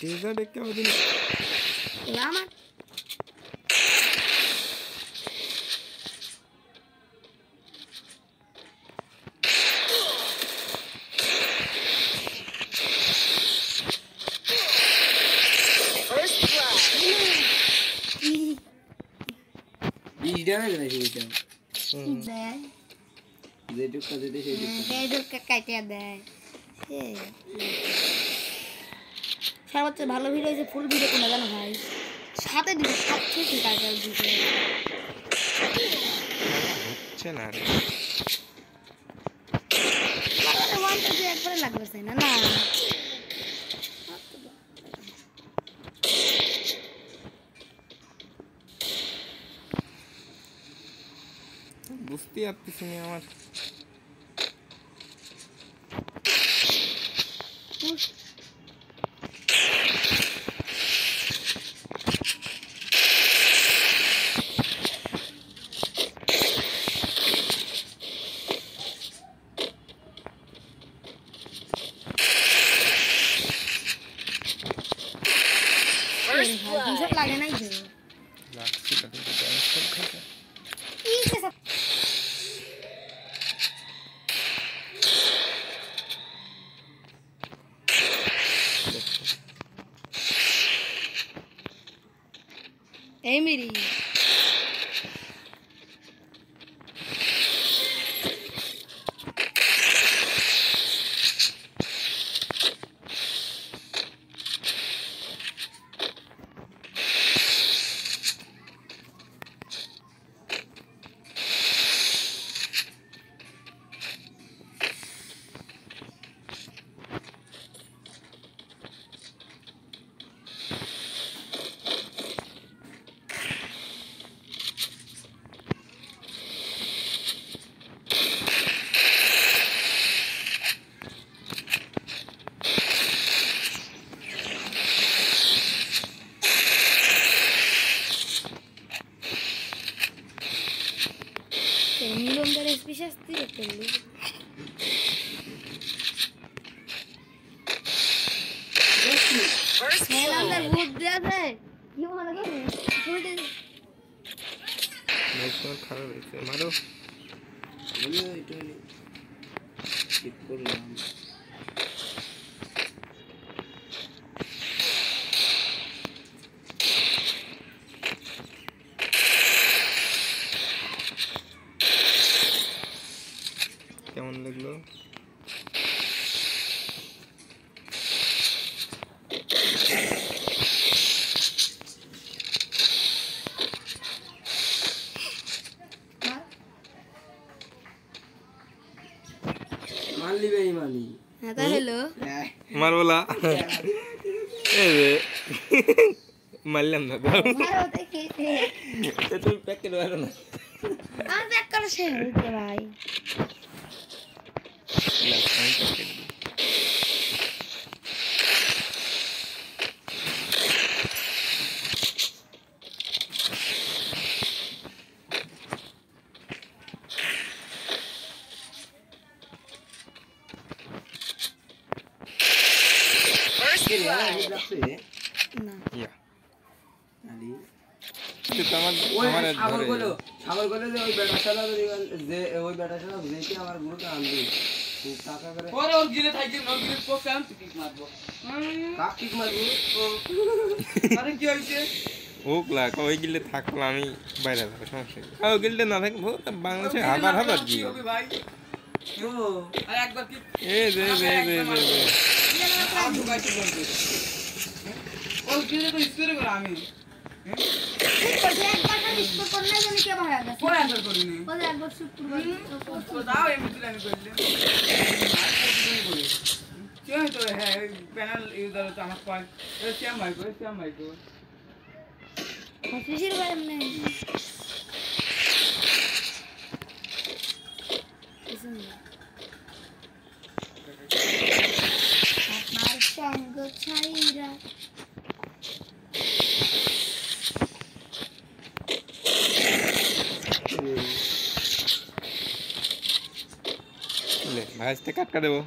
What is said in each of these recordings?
Desert एक क्या होती है Lama Ida na gana shi ta. दे Zai duka zai dace duka. दे काटे दे সবচেয়ে ভালো ভিডিও যে ফুল ভিডিও কোনটা জানো ভাই সাথে দিবে সবচেয়ে ঠিক আছে দিবে হচ্ছে না রে লাগাতে ওয়ান টু একবারে লাগবে না না বুঝতে পারতেছি না আমার লাগে নাই যে লাগছে তাতে ড্যামেজ কম খাইছে কি কে সব এই মেরি মিলনদার এসপি শাস্তি করলি মিলনদার ভূত দেছে কি মনে করে ভূত নেটওয়ার্ক খারাপ হয়েছে মারো আমি এটা ঠিক করলাম কেমন লাগলো মানলি ভাই মানলি হ্যাঁ তা হলো মারবলা এই রে মারলাম না মারো দেখি তুই প্যাকেট মারো না আর ব্যাক করে সে হইছে ভাই না ইয়া আলি তো আমার ওই আমার সাগর ধরে গলো যে ওই বেটাশালা যে ওই বেটাশালা বুঝাইতে আমার গুরুকে আনলি খুব টাকা করে পরে ওর গিলে থাকি না গিলে পোকে আমি কিক মারবো কাক কিক মারবো আরে কি হইছে ও ক্লাক ওই গিলে থাকলো আমি বাইরে থাকবো সমস্যা কি ও গিলে না থাকবো বাংলাদেশে হাজার কি জি হবে ভাই ও আর একবার কি এ দে আর ঢুকাইতে বলতে ও গিলে তো স্কোর করে আমি একবার খালি স্কোর করলে জানি কে ভাড়া গেছে পরে অ্যানসার করিনি বলে একবার শুট করবে তো দাও এমনি তুলে আমি করলে কি হয় তো হ্যাঁ প্যানেল ইউজার তো আমার পয়েন্ট শ্যাম ভাই কো খুশির ভাই এমনি আপনার সঙ্গ ছাইরা লে ভাজতে কাটকা দেবো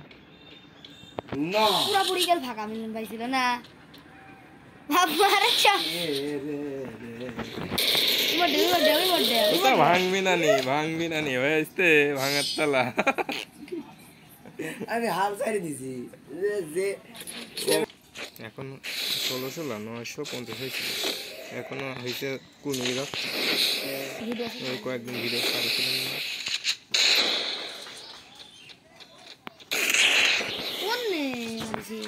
না পুরাপুরি গেল ফাঁকা মিলন ভাই ছিল না বাবারে চা এ রে বড় ও তো ভাঙবি না নি হয়েছে ভাঙার তালা আমি হাল ছাড়ি দিছি যে এখন 16,950 হয়েছিল এখনো হয়েছে কোন ওই কয়েকদিন ভিডিও ছাড়ছিলাম না কোন নে আছে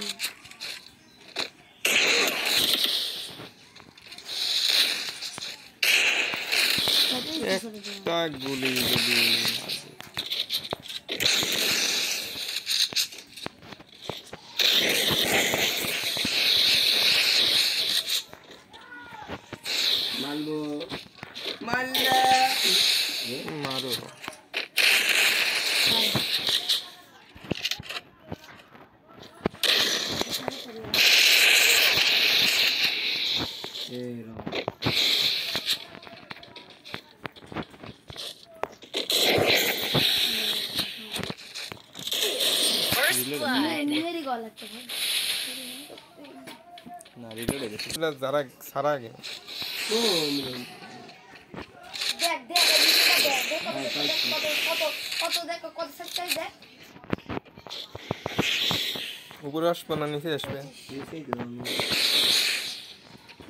একটা গুলি যদি মারবো মারলে মারো এ র মেরি গলা একটা না রিলোড হয়ে গেছে যারা সারা আগে ও মিলন দেখ দেখ কত দেখ কত সাবস্ক্রাইব দেখ উপরে আসবে না নিচে আসবে নিচেই তো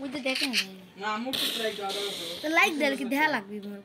ওই তো দেখেন না মুখ ট্রাই করো তো লাইক দিলে কি দেখা লাগবে মোর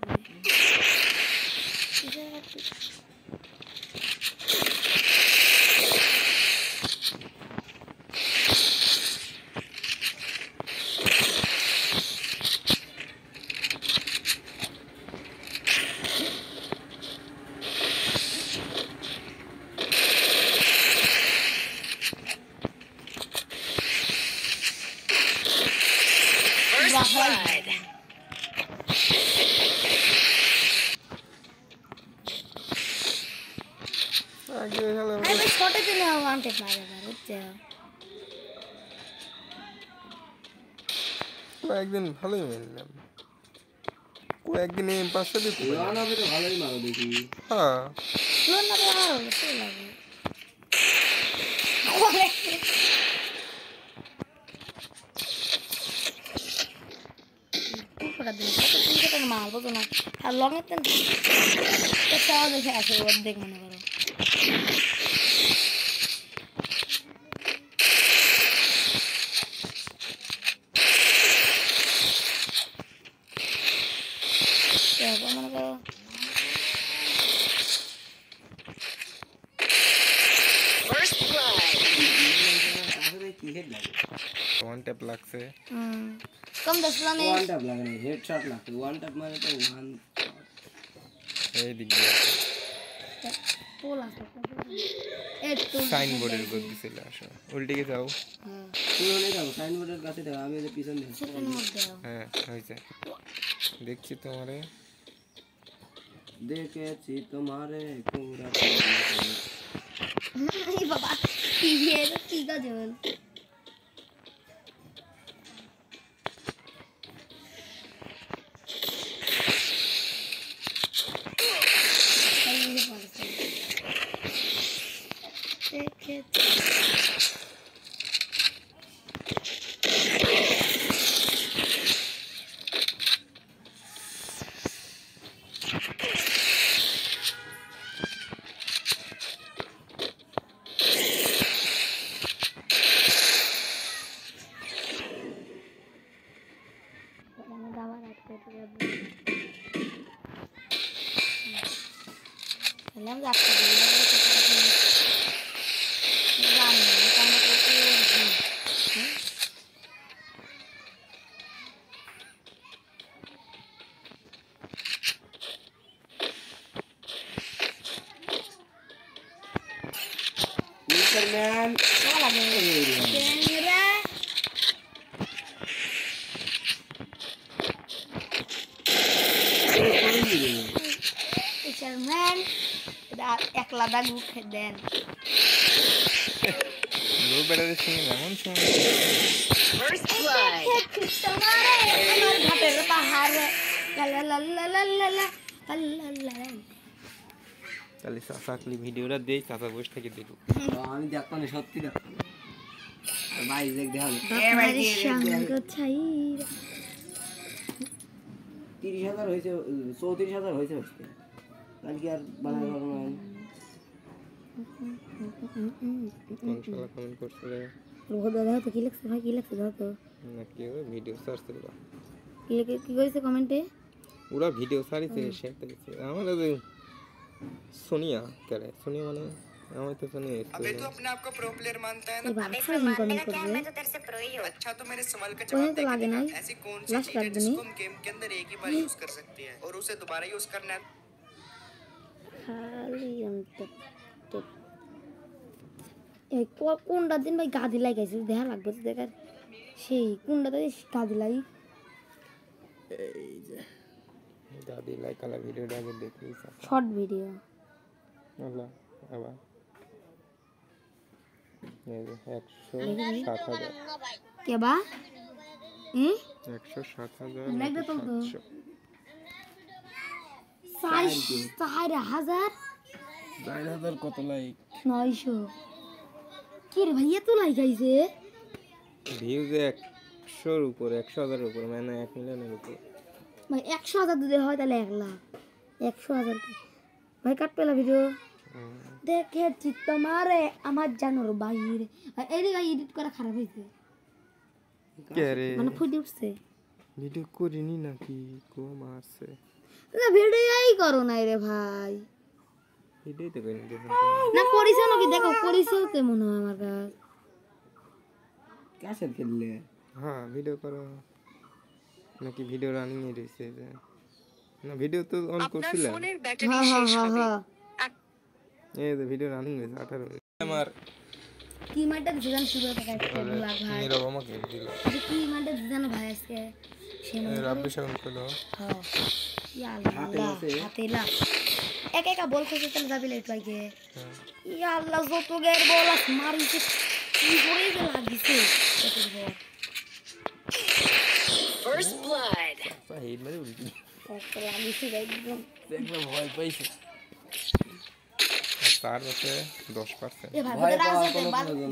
আগে হলে আরে ভাই ছোট দিলে ওয়ান্টে পারে বুঝছো কয়েকদিন ভালোই মিললাম কয়েকদিন এই পাশে দিতে রান হবে তো ভালোই মারো দেখি হ্যাঁ লোন না তো আর সে লাগে পুরোটা দিন কত দিন থেকে মাল বুঝো না আর লং এর তেন তো চাও দেখে আসে অর্ধেক মনে করো মনে করো আসলে কি হেড লাগে ওয়ান ট্যাপ লাগছে কম দশলা নেই ওয়ান ট্যাপ লাগে না হেডশট লাগে ওয়ান ট্যাপ মানে তো ওয়ান এই দিক দিয়ে পোলা একটু সাইনবোর্ডের উপর দিছিল আসো উল্টে গিয়ে যাও হ্যাঁ তুমি হলে যাও সাইনবোর্ডের কাছে দাও আমি এদের পিছন দিয়ে সেকেন্ড মধ্যে হ্যাঁ হয়েছে দেখছি তোমারে দেখেছি তোমারে পুরা এই বাবা কি এর কি গাজল Làm giặt thì làm trong cái mister man đó là camera Fisherman đã একলা দা মুখে দেন লোক বেড়াদের সঙ্গে এমন সময় আমার ঘাটের পাহাড় লা লা লা লা লা লা লা লা লা লা। তাহলে চাচাকলি ভিডিওটা দেই, চাচা বসে থেকে দেখুক। আমি দেখতাম না, সত্যি দেখতাম না। আর ভাই দেখ দেখাল বাবার সঙ্গ ছাই 30,000 হয়েছে, 34,000 হয়েছে আজকে। তাহলে কি আর বানাতে পারবো না? কোন শালা কমেন্ট করছে রে? দাদা তো কি লাগছে ভাই, কি লাগছে দাও তো না কি হবে ভিডিও সার্চ করবা, কি লিখে কি কইছে কমেন্টে? ওরা ভিডিও সারিছে শেয়ার করেছে আমার যে সোনিয়া করে, সোনিয়া মানে আমার তো সোনিয়া अबे तू अपने आप को प्रो प्लेयर मानता है ना? এই বাবা সারাদিন কমেন্ট করবে अच्छा तो मेरे सवाल का कोई जवाब तो दे लागे के नहीं। दिखा। ऐसी कौन सी लास्ट चीज है कर देनी। जिसको हम गेम के अंदर एक ही बार यूज कर सकते हैं और उसे दोबारा यूज करना है? খালি এই কোনটা দিন ভাই গাদি লাগাইছিস দেখা লাগবে তো দেখার, সেই কোনটাতে গাদি লাই এই যে দাদি লাইক আলা ভিডিওটা আগে দেখি শর্ট ভিডিও আল্লাহ আবার এই যে 107,000 কে বা 107,000 লাগবে তো তো 4,000 4,000 কত লাইক 900 কি রে ভাইয়া তো লাগাইছে ভিউজ 100-এর উপর 100,000-এর উপর মানে 1 মিলিয়নের উপর ভাই 100,000 দিতে হয় তাহলে 1 লাখ 100,000 ভাই কাট পেলা ভিডিও দেখেছি তোমারে আমার জানোর বাইরে এই রে ভাই এডিট করা খারাপ হয়েছে কে রে মানে ফুটে উঠছে ভিডিও করিনি নাকি কম আসছে না ভিডিওই করো নাই রে ভাই ভিডিও তো করিনি দেখুন না করিস নাকি দেখো করিস তো মনে হয় আমার কাছে ক্যাসেট খেললে হ্যাঁ ভিডিও করো নাকি ভিডিও রানিং এ রয়েছে যে না ভিডিও তো অন করছিলাম হ্যাঁ হ্যাঁ হ্যাঁ হ্যাঁ এই যে ভিডিও রানিং হয়েছে 18 আমার কি মাইটা দিছেন শুরু থেকে ব্লগ ভাই নীরব আমাকে দিল যে কি মাইটা দিছেন ভাই আজকে সে মনে রাব্বি সাউন্ড করলো হ্যাঁ ইয়া আল্লাহ হাতে না এক একা বল খেতে চলে যাবি লাইট ভাইকে ইয়া আল্লাহ যত গের বল মারিছে কি করে যে লাগিছে কত বল First blood. হেড মেরে উল্টি কত লাগিছে ভাই একদম একবার ভয় পাইছে তার হচ্ছে 10% এ ভাই ওদের রাজ দেতে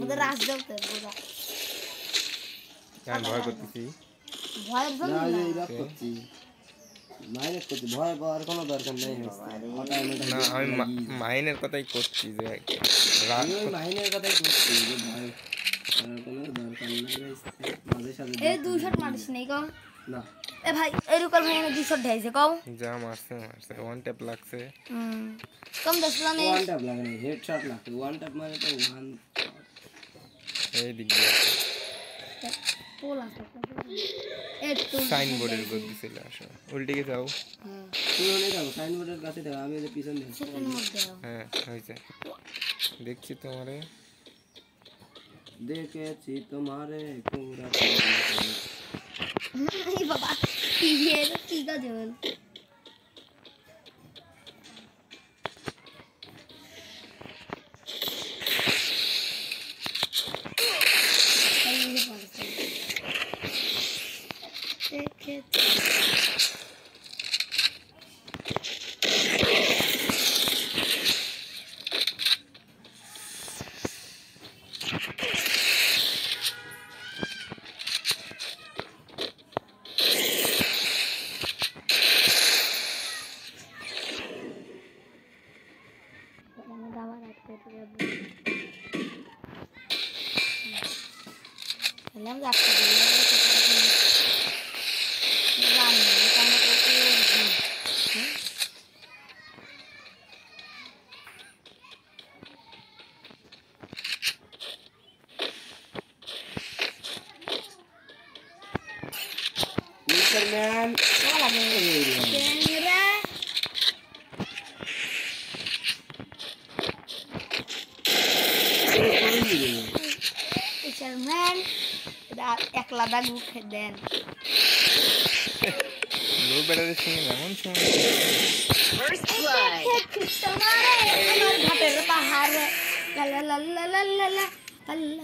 ওদের রাজ দেতে বুঝা আমি ভয় করতেছি ভয়ের জন্য না না এই রাত করছি, মাইনাস করছি, ভয় পাওয়ার কোনো দরকার নেই। না আমি মাইনের কথাই করছি যে রাত আমি ওই মাইনের কথাই করছি যে ভয় করার কোনো দরকার নেই। মাঝে সাথে এই 200 মারিস নাই কও না এ ভাই এরকম ভাই আমি 200 ঢাইছে কও যা মারছে ওয়ান ট্যাপ লাগছে কম দশলা নেই ওয়ান ট্যাপ লাগে না, হেডশট লাগছে। ওয়ান ট্যাপ মানে তো ওয়ান এই দিক দিয়ে পোলা একটু সাইনবোর্ডের উপর দিছিল আসো উল্টে গিয়ে যাও হ্যাঁ তুমি হলে যাও সাইনবোর্ডের কাছে যাও, আমি এদের পিছনে যাচ্ছি। সেখানে মধ্যে হ্যাঁ হয়েছে দেখছি তোমারে দেখেছি তোমারে পুরা এই বাবা কি এর কি গাজল Làm giặt thì làm con nó có cái mister man đó là người ra Fisherman đã একলা দাগ মুখে দেন লো বেড়াদের সঙ্গে এমন সময় First blood. তোমারে আমার ঘাটের পাহাড় লা লা লা লা লা লা লা